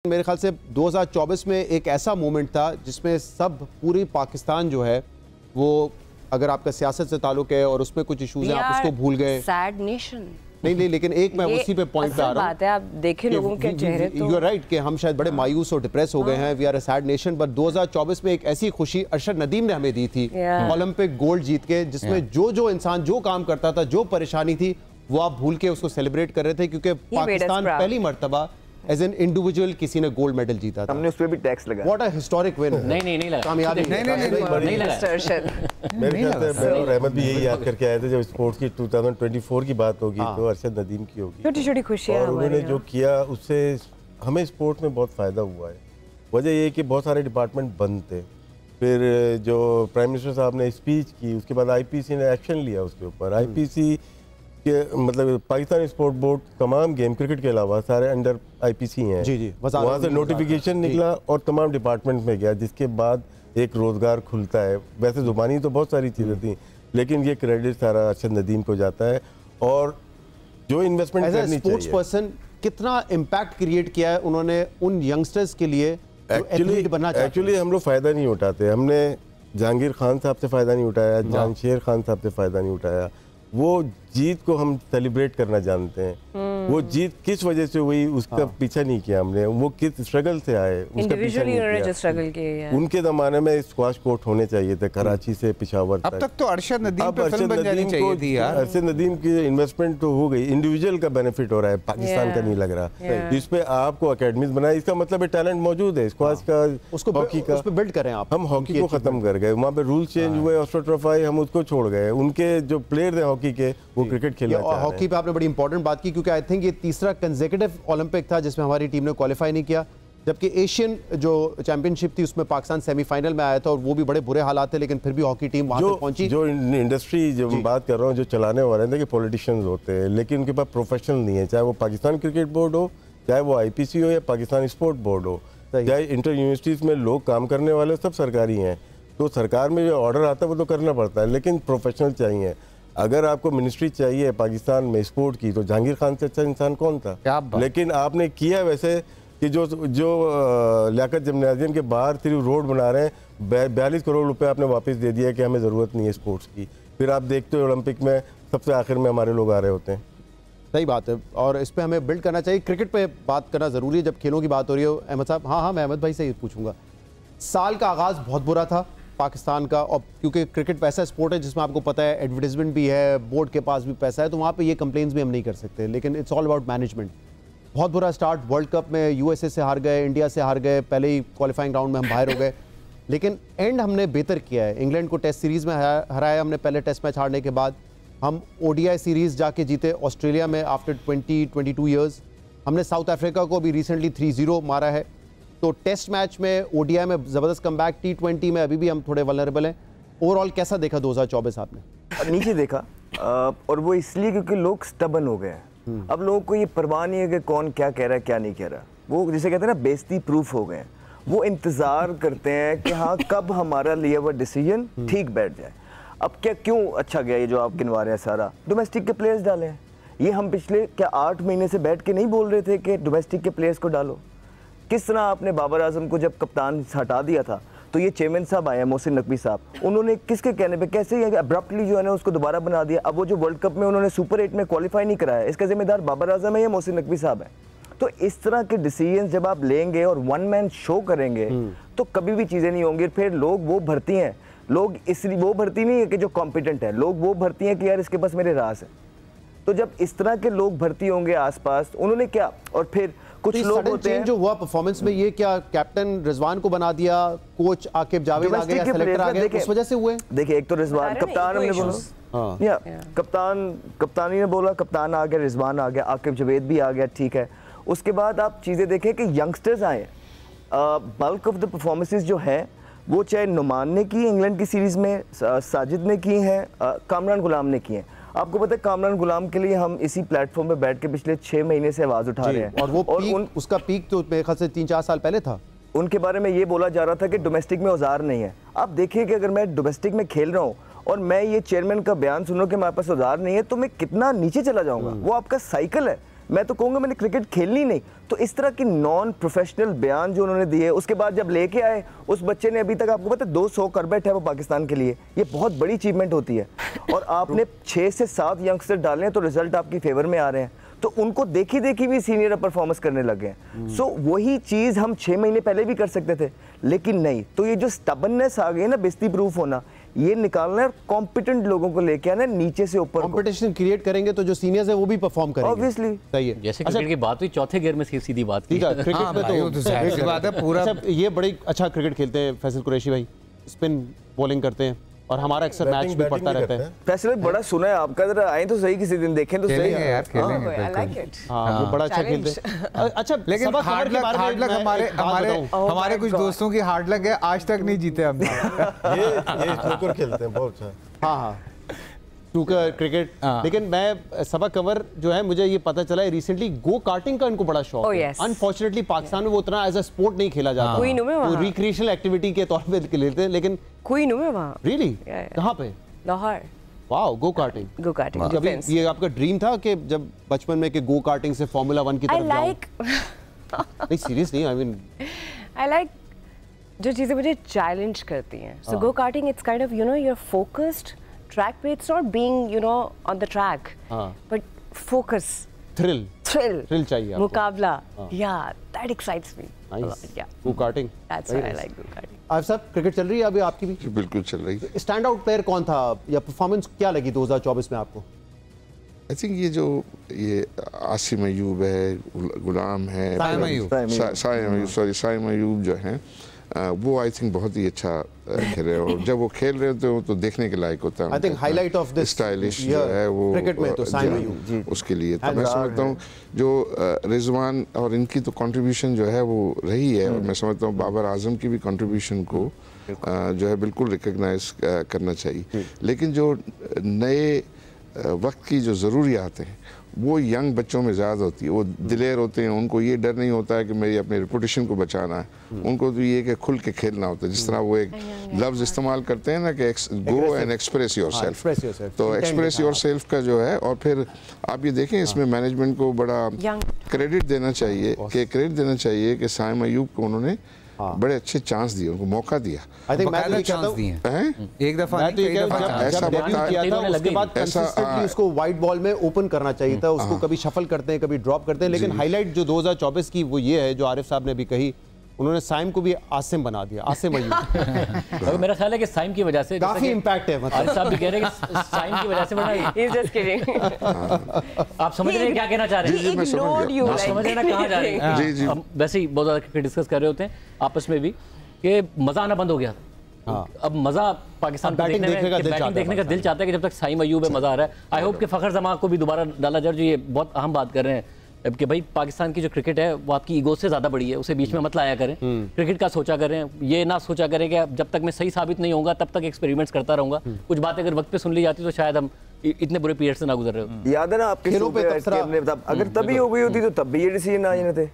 मेरे ख्याल से 2024 में एक ऐसा मोमेंट था जिसमें सब पूरी पाकिस्तान जो है वो, अगर आपका सियासत से ताल्लुक है और उसमें कुछ इश्यूज हैं आप उसको भूल गए। सैड नेशन नहीं, लेकिन एक मैं उसी पे पॉइंट पे आ रहा हूं। बात है, आप देखें लोगों के चेहरे तो यू आर राइट कि हम शायद बड़े मायूस और डिप्रेस हो गए हैं। We are a sad nation. But 2024 में एक ऐसी खुशी अरशद नदीम ने हमें दी थी ओलंपिक गोल्ड जीत के, जिसमें जो इंसान जो काम करता था, जो परेशानी थी, वो आप भूल के उसको सेलिब्रेट कर रहे थे, क्योंकि पाकिस्तान पहली मर्तबा एज एन इंडिविजुअल किसी ने गोल्ड मेडल जीता था। हमने उस पे भी टैक्स लगाया। What a historic win. नहीं लगा कामयाबी नहीं लगा। मेरे ख्याल से मैं और रहमत भी यही याद करके आए थे, जब स्पोर्ट्स की 2024 की बात होगी तो अरशद नदीम की होगी। छोटी-छोटी खुशियां, और उन्होंने जो किया उससे हमें स्पोर्ट्स में बहुत फ़ायदा हुआ है। वजह ये कि बहुत सारे डिपार्टमेंट बंद थे, फिर जो प्राइम मिनिस्टर साहब ने स्पीच की, उसके बाद IPC ने एक्शन लिया उसके ऊपर। IPC के मतलब पाकिस्तान स्पोर्ट बोर्ड तमाम गेम, क्रिकेट के अलावा सारे अंडर IPC हैं। जी वहाँ से नोटिफिकेशन निकला और तमाम डिपार्टमेंट में गया, जिसके बाद एक रोज़गार खुलता है। वैसे ज़ुबानी तो बहुत सारी चीज़ें थी, लेकिन ये क्रेडिट सारा अरशद नदीम को जाता है। और जो इन्वेस्टमेंट करनी चाहिए, स्पोर्ट्स पर्सन कितना इम्पैक्ट क्रिएट किया है उन्होंने उन यंगस्टर्स के लिए। एक्चुअली हम लोग फ़ायदा नहीं उठाते। हमने जहांगीर खान साहब से फ़ायदा नहीं उठाया, जानशेर खान साहब से फ़ायदा नहीं उठाया। वो जीत को हम सेलिब्रेट करना जानते हैं। वो जीत किस वजह से हुई उसका पीछा नहीं किया हमने। वो किस स्ट्रगल से आए उसका पीछा नहीं किया। स्ट्रगल किए उनके ज़माने में स्क्वाश कोर्ट होने चाहिए थे कराची से पेशावर अब तक तो अरशद नदीम पे फिल्म बन जानी चाहिए थी यार। अरशद नदीम की इन्वेस्टमेंट तो हो गई, इंडिविजुअल का बेनिफिट हो रहा है, पाकिस्तान का नहीं लग रहा। इस पे आपको अकेडमीज बनाए, इसका मतलब है टैलेंट मौजूद है। स्क्वाश का, उसको हॉकी का, उस पे बिल्ड करें आप। हम हॉकी को खत्म कर गए, वहाँ पे रूल चेंज हुए, ऑस्ट्रोट्रॉफी हम उसको छोड़ गए। उनके जो प्लेयर थे हॉकी के, वो क्रिकेट खेलना चाह रहे हैं। हॉकी पे आपने बड़ी इंपॉर्टेंट बात की, क्योंकि आई थिंक ये तीसरा कंसेक्यूटिव ओलंपिक था जिसमें हमारी टीम ने क्वालिफाई नहीं किया, जबकि एशियन जो चैंपियनशिप थी उसमें पाकिस्तान सेमीफाइनल में आया था और वो भी बड़े बुरे हालात थे, लेकिन फिर भी हॉकी टीम वहां तक पहुंची। जो इंडस्ट्री जो मैं बात कर रहा हूँ, जो चलाने वाले हैं कि पॉलिटिशियंस होते हैं, लेकिन उनके पास प्रोफेशनल नहीं है। चाहे वो पाकिस्तान क्रिकेट बोर्ड हो, चाहे वो IPC हो या पाकिस्तान स्पोर्ट बोर्ड हो, चाहे इंटर यूनिवर्सिटीज़ में लोग काम करने वाले सब सरकारी हैं। तो सरकार में जो ऑर्डर आता है वो तो करना पड़ता है, लेकिन प्रोफेशनल चाहिए। अगर आपको मिनिस्ट्री चाहिए पाकिस्तान में स्पोर्ट की, तो जहांगीर खान से अच्छा इंसान कौन था? लेकिन आपने किया वैसे कि जो लियाकत जिम्नाजियम के बाहर सिर्फ रोड बना रहे हैं, 42 करोड़ रुपए आपने वापस दे दिया कि हमें ज़रूरत नहीं है स्पोर्ट्स की। फिर आप देखते हो ओलंपिक में सबसे आखिर में हमारे लोग आ रहे होते हैं। सही बात है, और इस पे हमें बिल्ड करना चाहिए। क्रिकेट पे बात करना ज़रूरी है जब खेलों की बात हो रही हो। अहमद साहब, हाँ, मैं अहमद भाई से ही पूछूंगा। साल का आगाज़ बहुत बुरा था पाकिस्तान का, और क्योंकि क्रिकेट वैसा स्पोर्ट है जिसमें आपको पता है एडवर्टाइजमेंट भी है, बोर्ड के पास भी पैसा है, तो वहाँ पे ये कंप्लेंट्स भी हम नहीं कर सकते। लेकिन इट्स ऑल अबाउट मैनेजमेंट। बहुत बुरा स्टार्ट, वर्ल्ड कप में USA से हार गए, इंडिया से हार गए, पहले ही क्वालिफाइंग राउंड में हम बाहर हो गए, लेकिन एंड हमने बेहतर किया है। इंग्लैंड को टेस्ट सीरीज़ में हराया हमने पहले टेस्ट मैच हारने के बाद। हम ODI सीरीज़ जाके जीते ऑस्ट्रेलिया में आफ्टर 20-22 ईयर्स। हमने साउथ अफ्रीका को भी रिसेंटली 3-0 मारा है। तो टेस्ट मैच में, ODI में ज़बरदस्त कमबैक, T20 में अभी भी हम थोड़े वल्नरेबल हैं। ओवरऑल कैसा देखा 2024 आपने? नीचे देखा, और वो इसलिए क्योंकि लोग स्टबन हो गए हैं। अब लोगों को ये परवाह नहीं है कि कौन क्या कह रहा है क्या नहीं कह रहा। वो जिसे कहते हैं ना, बेइज्जती प्रूफ हो गए हैं। वो इंतज़ार करते हैं कि हाँ कब हमारा लिया हुआ डिसीजन ठीक बैठ जाए। अब क्या क्यों अच्छा गया ये जो आप गिनवा रहे हैं, सारा डोमेस्टिक के प्लेयर्स डाले हैं। ये हम पिछले क्या 8 महीने से बैठ के नहीं बोल रहे थे कि डोमेस्टिक के प्लेयर्स को डालो? किस तरह आपने बाबर आजम को जब कप्तान हटा दिया था, तो ये चेयरमैन साहब आए हैं, मोहसिन नकवी साहब, उन्होंने किसके कहने पे कैसे अब्रप्टली जो है ना उसको दोबारा बना दिया। अब वो जो वर्ल्ड कप में उन्होंने सुपर 8 में क्वालिफाई नहीं कराया, इसका जिम्मेदार बाबर आजम है या मोहसिन नकवी साहब है? तो इस तरह के डिसीजन जब आप लेंगे और वन मैन शो करेंगे तो कभी भी चीज़ें नहीं होंगी। फिर लोग वो भर्ती हैं, लोग इसलिए वो भर्ती नहीं है कि जो कॉम्पिटेंट है, लोग वो भर्ती हैं कि यार इसके पास मेरे राज है। तो जब इस तरह के लोग भर्ती होंगे आसपास, उन्होंने क्या, और फिर कुछ लोग होते हैं जो हुआ परफॉर्मेंस में, ये क्या कैप्टन रिजवान को बना दिया, कोच आकिब जावेद आ गया, सेलेक्टर आ गया, उस वजह से हुए? देखिए, एक तो रिजवान कप्तान हमने बोला, कप्तानी ने बोला, कप्तान आ गया, रिजवान आ गया, आकिब जावेद भी आ गया, ठीक है। उसके बाद आप चीज़ें देखें कि यंगस्टर्स आए। बल्क ऑफ द परफॉर्मेंसेस जो है वो चाहे नुमान ने की इंग्लैंड की सीरीज़ में, साजिद ने की हैं, कामरान गुलाम ने की हैं। आपको पता है कामरान गुलाम के लिए हम इसी प्लेटफॉर्म पे बैठ के पिछले 6 महीने से आवाज़ उठा रहे हैं। और वो उसका पीक तो मेरे ख्याल से 3-4 साल पहले था। उनके बारे में ये बोला जा रहा था कि डोमेस्टिक में औजार नहीं है। आप देखिए कि अगर मैं डोमेस्टिक में खेल रहा हूँ और मैं ये चेयरमैन का बयान सुनूं कि हमारे पास औजार नहीं है, तो मैं कितना नीचे चला जाऊँगा। वो आपका साइकिल है। मैं तो कहूँगा मैंने क्रिकेट खेलनी नहीं। तो इस तरह की नॉन प्रोफेशनल बयान जो उन्होंने दिए, उसके बाद जब लेके आए उस बच्चे ने, अभी तक आपको पता है 200 कर बैठा है वो पाकिस्तान के लिए, ये बहुत बड़ी अचीवमेंट होती है। और आपने 6 से 7 यंगस्टर डाले हैं तो रिजल्ट आपकी फेवर में आ रहे हैं, तो उनको देखी देखी भी सीनियर परफॉर्मेंस करने लगे हैं। सो वही चीज़ हम 6 महीने पहले भी कर सकते थे, लेकिन नहीं। तो ये जो स्टबननेस आ गई है ना, बेइज्जती प्रूफ होना, ये निकालना है, कॉम्पिटेंट लोगों को लेके आना नीचे से ऊपर। कंपटीशन क्रिएट करेंगे तो जो सीनियर्स है वो भी परफॉर्म करेंगे, ऑब्वियसली। सही है। जैसे क्रिकेट की बात हुई, चौथे गियर में सीधी बात की। क्रिकेट में तो जाहिर सी बात है पूरा। अच्छा, ये बड़ी अच्छा क्रिकेट खेलते हैं फैसल कुरैशी भाई, स्पिन बॉलिंग करते हैं और हमारा अक्सर मैच भी पड़ता रहता है। फैसले बड़ा सुना है आपका, जरा आए तो सही किसी दिन, देखें तो सही यार, खेलेंगे I like it. हाँ, वो बड़ा अच्छा खेलते हैं। अच्छा, लेकिन सबक खबर हार्ड के लक, बारे में हार्ड लक मैं हमारे एक बात हमारे बताऊं। हमारे कुछ दोस्तों की हार्ड लक है, आज तक नहीं जीते हम। ये स्नूकर खेलते हैं बहुत अच्छा। हाँ हाँ, स्नूकर क्रिकेट। लेकिन मैं सबक कवर जो है, मुझे ये पता चला है रिसेंटली गो कार्टिंग का इनको बड़ा शौक Oh, है। yes. अनफॉर्चुनेटली पाकिस्तान में वो उतना एज अ स्पोर्ट नहीं खेला जाता, क्वीन में वो वहाँ। रिक्रिएशनल एक्टिविटी के तौर पे खेलते हैं। लेकिन क्वीन में वहाँ रियली yeah. कहाँ पे? Lahore wow, go karting. Go karting कभी ये आपका ड्रीम था कि जब बचपन में कि गो कार्टिंग से फार्मूला 1 की आई तरफ जाऊं? लाइक नहीं seriously, I mean I like जो चीज़ें मुझे चैलेंज करती हैं। So go karting it's kind of you are focused track पे, it's not being on the track, but focus, thrill thrill चाहिए आपको। मुकाबला, yeah that excites me. Nice, yeah go karting. That's why I like go karting. आप सब cricket चल रही है अभी आपकी भी? जी बिल्कुल चल रही है। स्टैंड आउट प्लेयर कौन था या परफॉर्मेंस क्या लगी 2024 में आपको? आई थिंक ये आसिम अयूब है, गुलाम है, साइम अयूब, साइम अयूब जो है वो आई थिंक बहुत ही अच्छा खेल रहे हैं। और जब वो खेल रहे होते हो तो देखने के लायक होता है। I think highlight of this stylish जो है वो क्रिकेट में तो साइम अयूब उसके लिए तो मैं समझता हूँ जो रिजवान और इनकी तो कंट्रीब्यूशन जो है वो रही है। और मैं समझता हूँ बाबर आजम की भी कंट्रीब्यूशन को जो है बिल्कुल रिकग्नाइज करना चाहिए। लेकिन जो नए वक्त की जो ज़रूरियात हैं वो यंग बच्चों में ज़्यादा होती है। वो दिलेर होते हैं, उनको ये डर नहीं होता है कि मेरी अपनी रेपुटेशन को बचाना है। उनको तो ये कि खुल के खेलना होता है। जिस तरह वो एक लफ्ज़ इस्तेमाल करते हैं ना कि go and express your self, तो एक्सप्रेस योर सेल्फ का जो है। और फिर आप ये देखें इसमें मैनेजमेंट को बड़ा क्रेडिट देना चाहिए कि साइम अयूब को उन्होंने बड़े अच्छे चांस दिए, उनको मौका दिया। आई थिंक मैं तो चांस दिए एक दफा मैं तो ऐसा जब डेब्यू किया था उसके बाद कंसिस्टेंटली उसको वाइट बॉल में ओपन करना चाहिए था। उसको कभी शफल करते हैं, कभी ड्रॉप करते हैं। लेकिन हाईलाइट जो 2024 की वो ये है जो आरिफ साहब ने भी कही, उन्होंने साइम को भी आसिम बना दिया, आसिम अयूब। मेरा ख्याल है कि साइम की वजह से काफी इम्पैक्ट है। आरिफ साहब भी कह रहे हैं कि साइम की वजह से बना। He's just kidding. आप समझ रहे हैं क्या कहना चाह रहे हैं? मैं समझ गया। आप समझ रहे हैं ना कहाँ जा रहे हैं? जी जी हम वैसे ही बहुत ज़्यादा क्रिकेट डिस्कस कर रहे होते हैं आपस में भी कि मज़ा आना बंद हो गया था। अब मज़ा पाकिस्तान को बैटिंग देखने का दिल चाहता है कि जब तक साइम अयूब है मज़ा आ रहा है। आई होप कि फ़खर जमा को भी दोबारा डाला जाए। जो ये बहुत अहम बात कर रहे हैं कि भाई पाकिस्तान की जो क्रिकेट है वो आपकी ईगो से ज़्यादा बड़ी है, उसे बीच में मत लाया करें। क्रिकेट का सोचा करें, ये ना सोचा करें कि जब तक मैं सही साबित नहीं होऊंगा तब तक एक्सपेरिमेंट्स करता रहूंगा। कुछ बातें अगर वक्त पे सुन ली जाती तो शायद हम इतने बुरे पीरियड से ना गुजर रहे हो। याद है ना आपके शो पे अगर तभी हो गई होती तो तब भी ये डिसीजन आ जाने थे।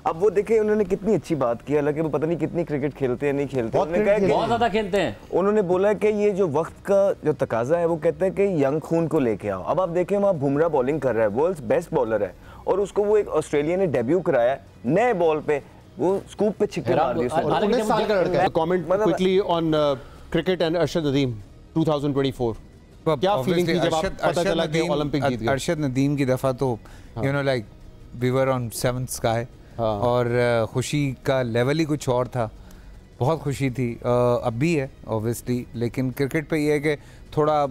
अब वो देखें उन्होंने कितनी अच्छी बात की, हालांकि वो पता नहीं कितनी क्रिकेट खेलते हैं नहीं खेलते। उन्होंने कहा बहुत ज़्यादा खेलते हैं। उन्होंने बोला कि ये जो वक्त का जो तकाजा है वो कहते हैं कि यंग खून को लेके आओ। अब आप देखें वहाँ बुमराह बॉलिंग कर रहा है, वर्ल्ड्स बेस्ट बॉलर है, और उसको वो एक ऑस्ट्रेलिया ने डेब्यू कराया नए बॉल पे, वो स्कूप पे छिक्के मार दिए। 19 साल का लड़का है। Comment quickly on cricket and Arshad Nadeem 2024, क्या फीलिंग थी जब आप पता चला कि ओलंपिक जीत गए? अरशद नदीम की दफा तो like we were on seventh sky, और खुशी का लेवल ही कुछ और था। बहुत खुशी थी, अब भी है ऑब्वियसली। लेकिन क्रिकेट पे ये है कि थोड़ा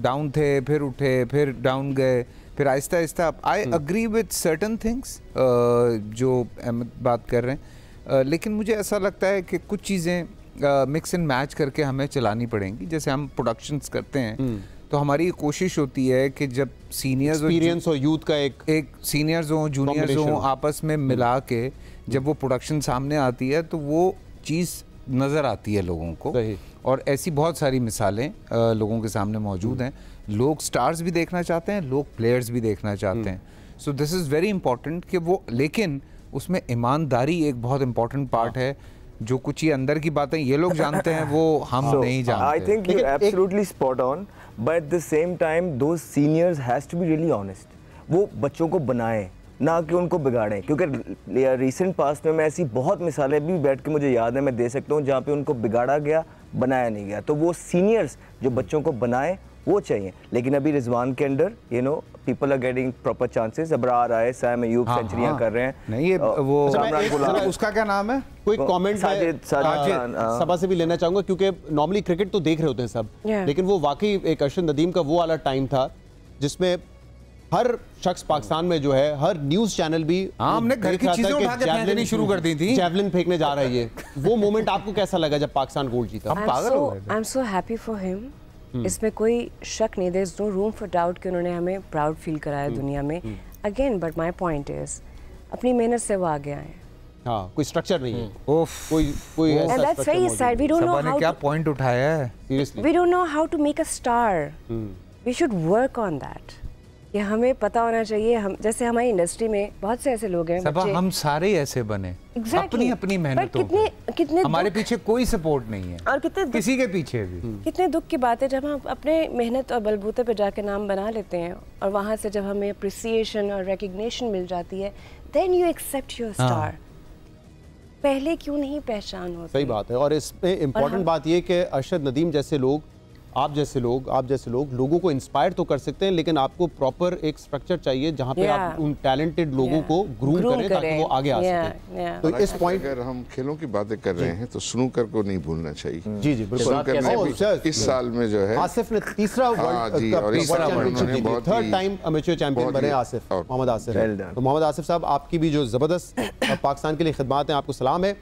डाउन थे, फिर उठे, फिर डाउन गए, फिर Aahista Aahista. I agree with certain things जो अहमद बात कर रहे हैं, लेकिन मुझे ऐसा लगता है कि कुछ चीज़ें मिक्स एंड मैच करके हमें चलानी पड़ेंगी। जैसे हम प्रोडक्शंस करते हैं तो हमारी कोशिश होती है कि जब सीनियर्स एक्सपीरियंस और यूथ का एक सीनियर्स हों जूनियर्स हों आपस में मिला के जब वो प्रोडक्शन सामने आती है तो वो चीज़ नज़र आती है लोगों को। और ऐसी बहुत सारी मिसालें लोगों के सामने मौजूद हैं। लोग स्टार्स भी देखना चाहते हैं, लोग प्लेयर्स भी देखना चाहते हैं। So this is very important कि वो, लेकिन उसमें ईमानदारी एक बहुत इंपॉर्टेंट पार्ट है। जो कुछ ये अंदर की बातें ये लोग जानते हैं वो हम नहीं जानते। I think you absolutely spot on, but at the same time those seniors has to be really honest. वो बच्चों को बनाएं, ना कि उनको बिगाड़ें, क्योंकि रिसेंट पास्ट में मैं ऐसी बहुत मिसालें भी बैठ के मुझे याद है, मैं दे सकता हूँ जहाँ पे उनको बिगाड़ा गया, बनाया नहीं गया। तो वो सीनियर्स जो बच्चों को बनाए वो चाहिए। लेकिन अभी रिजवान के under people are getting proper chances. Abrar आए, सैम अयूब सेंचुरियां कर रहे हैं। नहीं ये वो उसका क्या नाम है, कोई कमेंट साजिद सभा से भी लेना चाहूंगा, क्योंकि नॉर्मली क्रिकेट तो देख रहे होते हैं सब, लेकिन वो वाकई एक अरशद नदीम का वो वाला टाइम था जिसमें हर शख्स पाकिस्तान में जो है, हर न्यूज चैनल भी हमने घर की चीजें उठा के फेंकनी शुरू कर दी थी, जैवलिन फेंकने जा रही है। वो मोमेंट आपको कैसा लगा जब पाकिस्तान गोल्ड जीता? हम पागल हो गए थे। I am so happy for him. इसमें कोई शक नहीं, there is no room for doubt कि उन्होंने हमें प्राउड फील कराया दुनिया में। Again but my point is अपनी मेहनत से वो आगे आए। हाँ, कोई स्ट्रक्चर नहीं है, कोई ऐसा and that's very sad. We don't know how क्या to, पॉइंट उठाया है seriously. we don't know how to make a star. We should work on that. कि हमें पता होना चाहिए, हम जैसे हमारी इंडस्ट्री में बहुत से ऐसे लोग हैं सबा, हम सारे ऐसे बने अपनी अपनी मेहनतों कितने हमारे पीछे कोई सपोर्ट नहीं है, और कितने किसी के पीछे भी। कितने दुख की बात है जब हम अपने मेहनत और बलबूते पे जाके नाम बना लेते हैं और वहाँ से जब हमें अप्रिसिएशन और रिकग्निशन मिल जाती है, then you accept your star. पहले क्यों नहीं पहचान होती? सही बात है। और इसमें इम्पोर्टेंट बात ये कि अरशद नदीम जैसे लोग, आप जैसे लोग लोगों को इंस्पायर तो कर सकते हैं, लेकिन आपको प्रॉपर एक स्ट्रक्चर चाहिए जहां पे आप उन टैलेंटेड लोगों को ग्रूम करें ताकि वो आगे आ सकें। तो इस पॉइंट, अगर हम खेलों की बातें कर रहे हैं तो स्नूकर को नहीं भूलना चाहिए। जी बिल्कुल। स्नूकर ने भी इस साल में जो है आसिफ ने तीसरा थर्ड टाइम अमेच्योर चैंपियन बने आसिफ, मोहम्मद आसिफ। तो मोहम्मद आसिफ साहब, आपकी भी जो जबरदस्त पाकिस्तान के लिए खिदमत हैं, आपको सलाम है।